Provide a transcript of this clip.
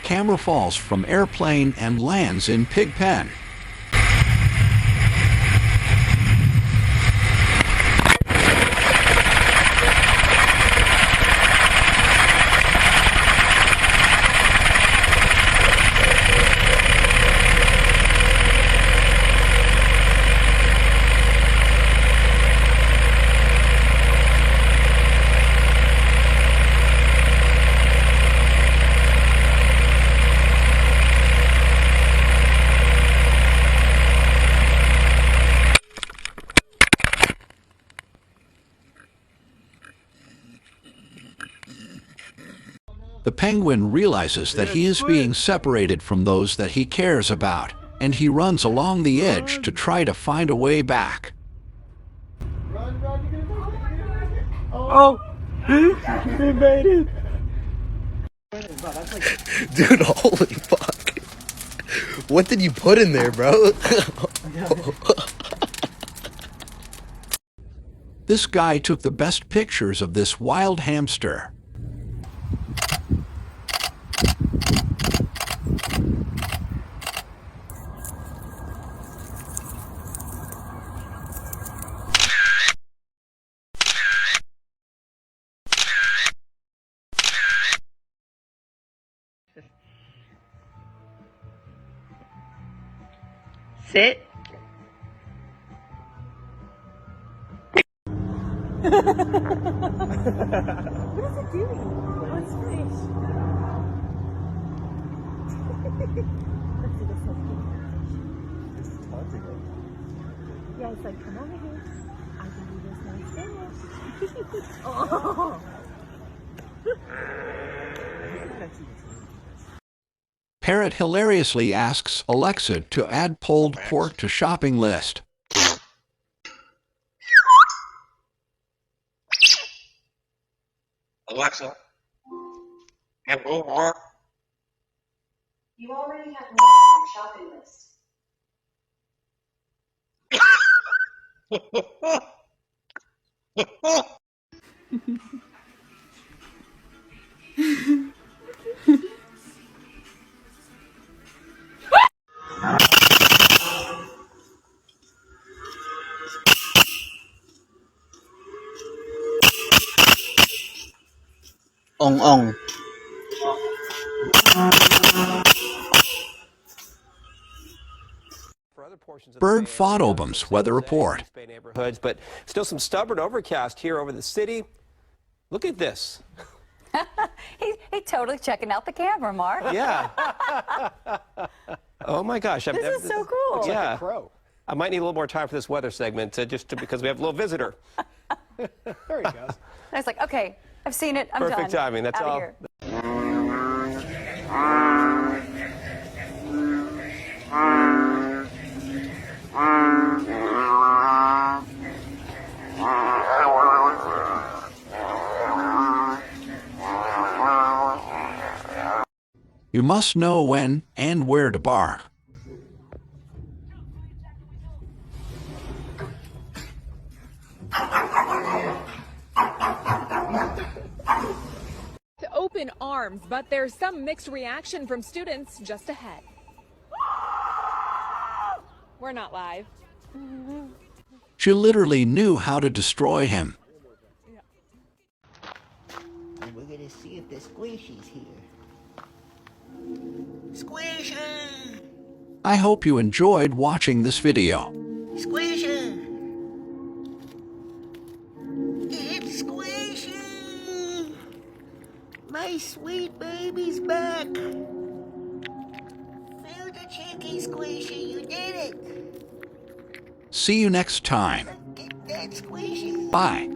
camera falls from airplane and lands in pig pen. The penguin realizes that he is being separated from those that he cares about, and he runs along the edge to try to find a way back. Oh, he made it. Dude, holy fuck. What did you put in there, bro? This guy took the best pictures of this wild hamster. Sit. What is it doing? Oh, it's fish. It's taunting him. Yeah, it's like, come over here. I can do this nice fish. Oh. Parrot hilariously asks Alexa to add pulled pork to shopping list. Alexa, have more. You already have more on your shopping list. Ong ong. Bird Photobombs weather report. Neighborhoods, but still some stubborn overcast here over the city. Look at this. He's totally checking out the camera, Mark. Yeah. Oh my gosh. This is so cool. Yeah. Like a crow. I might need a little more time for this weather segment because we have a little visitor. There he goes. I was like, okay, I've seen it. I'm done. Perfect timing. That's Outta all. here. You must know when and where to bark. To open arms, but there's some mixed reaction from students just ahead. We're not live. She literally knew how to destroy him. And we're gonna see if the squishy's here. Squishy! I hope you enjoyed watching this video. Squishy! It's Squishy! My sweet baby's back! Fill the chicky, Squishy, you did it! See you next time. Get that Squishy! Bye.